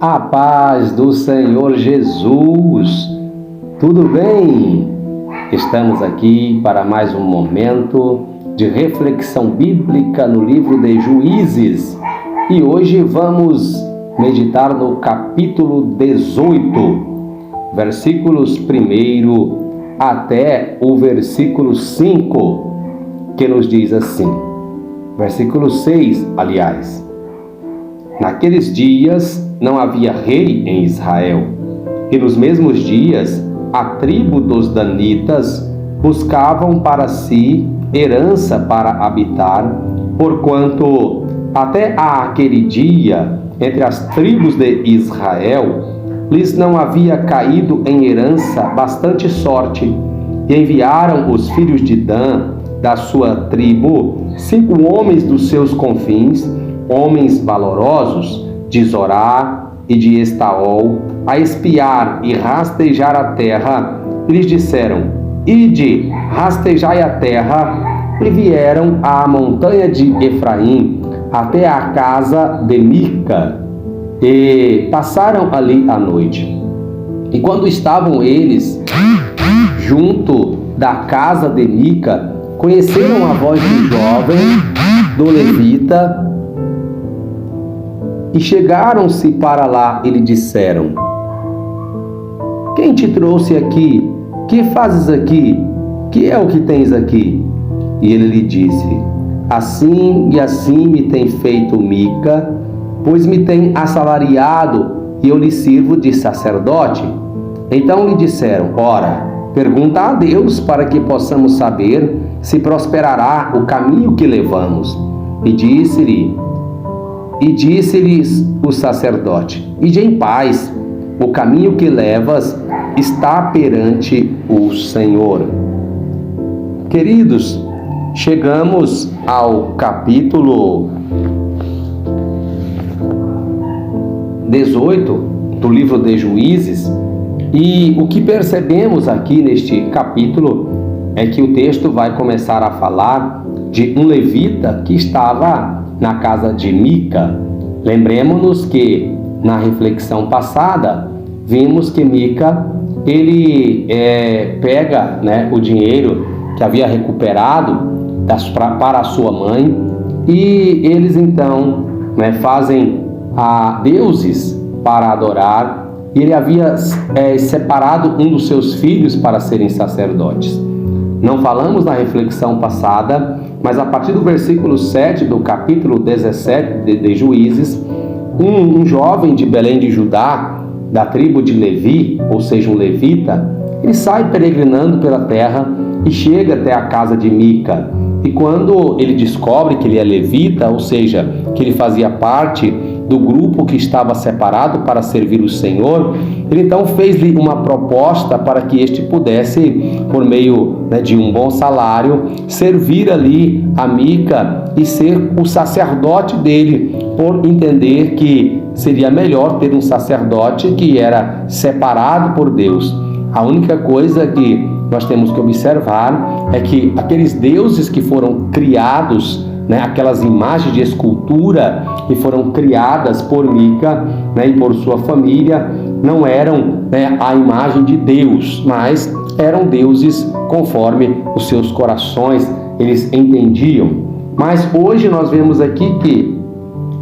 A paz do Senhor Jesus. Tudo bem? Estamos aqui para mais um momento de reflexão bíblica no livro de Juízes. E hoje vamos meditar no capítulo 18, versículos 1 até o versículo 5, que nos diz assim. Versículo 6, aliás. Naqueles dias não havia rei em Israel, e nos mesmos dias a tribo dos danitas buscavam para si herança para habitar, porquanto até aquele dia, entre as tribos de Israel, lhes não havia caído em herança bastante sorte, e enviaram os filhos de Dan, da sua tribo, 5 homens dos seus confins, homens valorosos, de Zorá e de Estaol, a espiar e rastejar a terra. Lhes disseram: Ide, rastejai a terra. E vieram à montanha de Efraim, até a casa de Mica, e passaram ali a noite. E quando estavam eles junto da casa de Mica, conheceram a voz do jovem, do levita, e chegaram-se para lá e lhe disseram: Quem te trouxe aqui? Que fazes aqui? Que é o que tens aqui? E ele lhe disse: Assim e assim me tem feito Mica, pois me tem assalariado e eu lhe sirvo de sacerdote. Então lhe disseram: Ora, pergunta a Deus para que possamos saber se prosperará o caminho que levamos. E disse-lhes o sacerdote: Ide em paz, o caminho que levas está perante o Senhor. Queridos, chegamos ao capítulo 18 do livro de Juízes, e o que percebemos aqui neste capítulo é que o texto vai começar a falar de um levita que estava na casa de Mica. Lembremos-nos que na reflexão passada vimos que Mica ele pega o dinheiro que havia recuperado para a sua mãe, e eles então fazem deuses para adorar, e ele havia separado um dos seus filhos para serem sacerdotes. Não falamos na reflexão passada, mas a partir do versículo 7 do capítulo 17 de Juízes, um jovem de Belém de Judá, da tribo de Levi, ou seja, um levita, ele sai peregrinando pela terra e chega até a casa de Mica. E quando ele descobre que ele é levita, ou seja, que ele fazia parte do grupo que estava separado para servir o Senhor, ele então fez-lhe uma proposta para que este pudesse, por meio de um bom salário, servir ali a Mica e ser o sacerdote dele, por entender que seria melhor ter um sacerdote que era separado por Deus. A única coisa que nós temos que observar é que aqueles deuses que foram criados, aquelas imagens de escultura que foram criadas por Mica e por sua família, não eram a imagem de Deus, mas eram deuses conforme os seus corações eles entendiam. Mas hoje nós vemos aqui que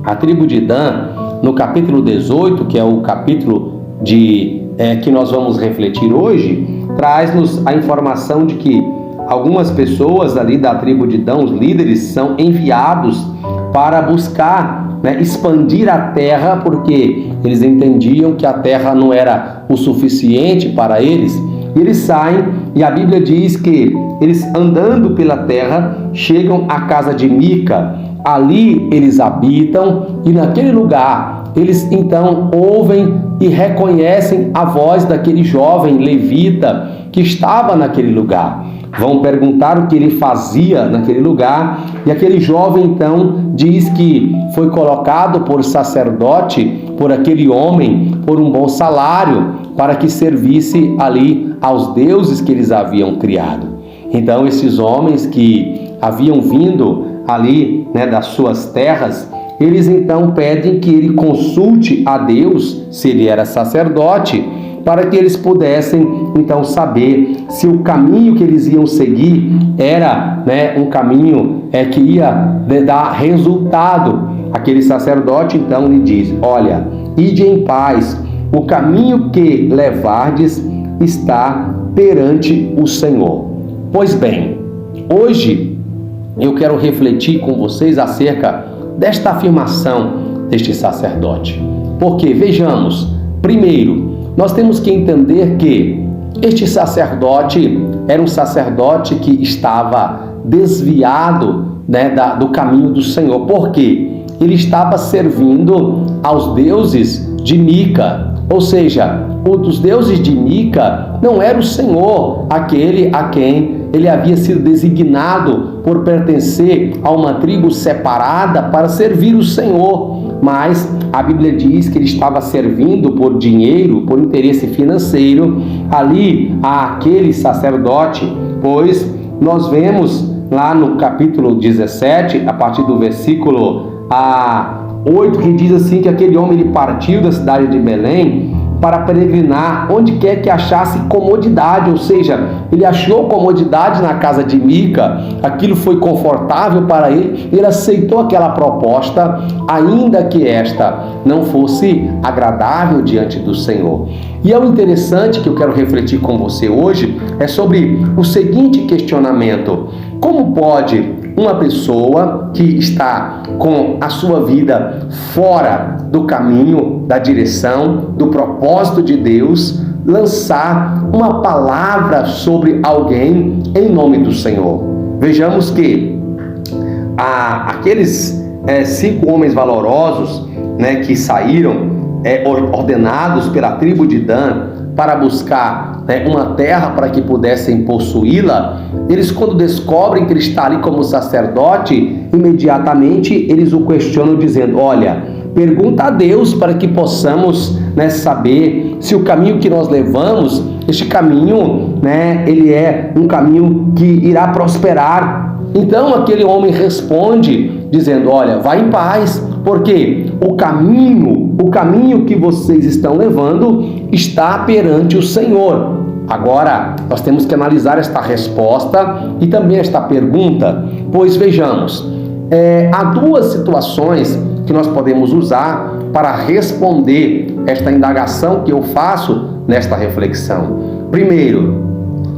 a tribo de Dan, no capítulo 18, que é o capítulo que nós vamos refletir hoje, traz-nos a informação de que algumas pessoas ali da tribo de Dan, os líderes, são enviados para buscar expandir a terra, porque eles entendiam que a terra não era o suficiente para eles. E eles saem, e a Bíblia diz que eles, andando pela terra, chegam à casa de Mica. Ali eles habitam, e naquele lugar eles então ouvem e reconhecem a voz daquele jovem levita que estava naquele lugar. Vão perguntar o que ele fazia naquele lugar, e aquele jovem então diz que foi colocado por sacerdote, por aquele homem, por um bom salário, para que servisse ali aos deuses que eles haviam criado. Então esses homens que haviam vindo ali das suas terras, eles então pedem que ele consulte a Deus, se ele era sacerdote, para que eles pudessem então saber se o caminho que eles iam seguir era, um caminho que ia dar resultado. Aquele sacerdote então lhe diz: olha, ide em paz, o caminho que levardes está perante o Senhor. Pois bem, hoje eu quero refletir com vocês acerca desta afirmação deste sacerdote. Porque, vejamos, primeiro, nós temos que entender que este sacerdote era um sacerdote que estava desviado, do caminho do Senhor. Por quê? Ele estava servindo aos deuses de Mica, ou seja, os deuses de Mica não era o Senhor, aquele a quem ele havia sido designado por pertencer a uma tribo separada para servir o Senhor. Mas a Bíblia diz que ele estava servindo por dinheiro, por interesse financeiro, ali àquele sacerdote, pois nós vemos lá no capítulo 17, a partir do versículo 8, que diz assim, que aquele homem ele partiu da cidade de Belém para peregrinar onde quer que achasse comodidade, ou seja, ele achou comodidade na casa de Mica, aquilo foi confortável para ele, ele aceitou aquela proposta, ainda que esta não fosse agradável diante do Senhor. E é o interessante que eu quero refletir com você hoje, é sobre o seguinte questionamento: como pode uma pessoa que está com a sua vida fora do caminho, da direção, do propósito de Deus, lançar uma palavra sobre alguém em nome do Senhor? Vejamos que aqueles 5 homens valorosos, que saíram ordenados pela tribo de Dan para buscar uma terra para que pudessem possuí-la, eles, quando descobrem que ele está ali como sacerdote, imediatamente eles o questionam dizendo: olha, pergunta a Deus para que possamos saber se o caminho que nós levamos, este caminho, ele é um caminho que irá prosperar. Então aquele homem responde dizendo: olha, vá em paz, porque o caminho que vocês estão levando está perante o Senhor. Agora, nós temos que analisar esta resposta e também esta pergunta, pois vejamos, há 2 situações que nós podemos usar para responder esta indagação que eu faço nesta reflexão. Primeiro,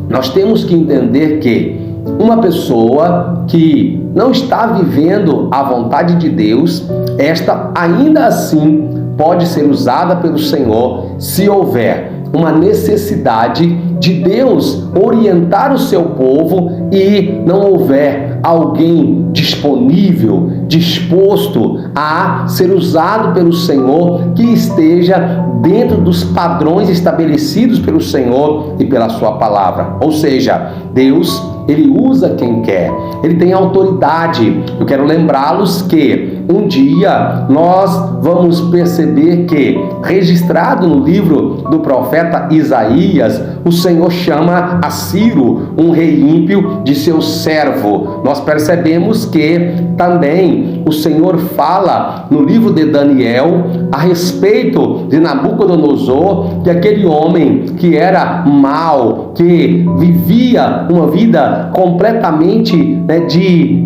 nós temos que entender que uma pessoa que não está vivendo a vontade de Deus, esta ainda assim pode ser usada pelo Senhor se houver uma necessidade de Deus orientar o seu povo e não houver alguém disponível, disposto a ser usado pelo Senhor, que esteja dentro dos padrões estabelecidos pelo Senhor e pela sua palavra. Ou seja, Deus, ele usa quem quer, ele tem autoridade. Eu quero lembrá-los que um dia nós vamos perceber que, registrado no livro do profeta Isaías, o Senhor chama a Ciro, um rei ímpio, de seu servo. Nós percebemos que também o Senhor fala no livro de Daniel a respeito de Nabucodonosor, que aquele homem que era mau, que vivia uma vida completamente de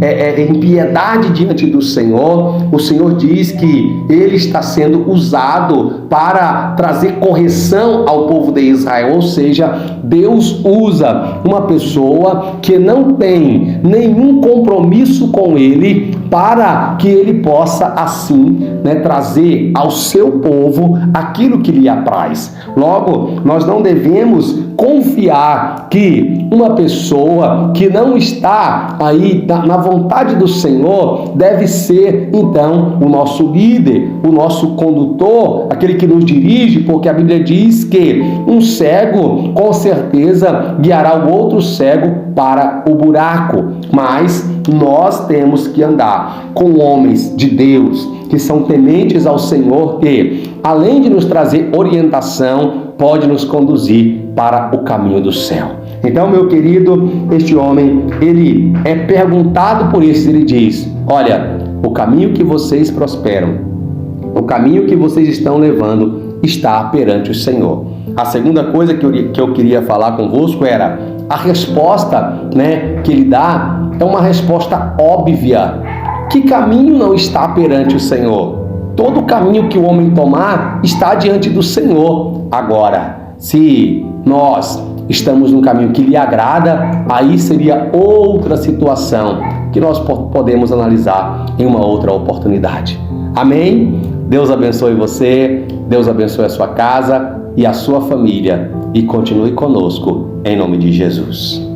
impiedade diante do Senhor, o Senhor diz que ele está sendo usado para trazer correção ao povo de Israel. Ou seja, Deus usa uma pessoa que não tem nenhum compromisso com ele para que ele possa assim trazer ao seu povo aquilo que lhe apraz. Logo, nós não devemos confiar que uma pessoa que não está aí na vontade do Senhor deve ser então o nosso líder, o nosso condutor, aquele que nos dirige, porque a Bíblia diz que um cego com certeza guiará o outro cego para o buraco. Mas nós temos que andar com homens de Deus que são tementes ao Senhor, que além de nos trazer orientação, pode nos conduzir para o caminho do céu. Então, meu querido, este homem, ele é perguntado por isso, ele diz: olha, o caminho que vocês prosperam, o caminho que vocês estão levando está perante o Senhor. A segunda coisa que eu queria falar convosco era a resposta, que ele dá é uma resposta óbvia. Que caminho não está perante o Senhor? Todo caminho que o homem tomar está diante do Senhor. Agora, se nós estamos num caminho que lhe agrada, aí seria outra situação que nós podemos analisar em uma outra oportunidade. Amém? Deus abençoe você, Deus abençoe a sua casa e a sua família e continue conosco, em nome de Jesus.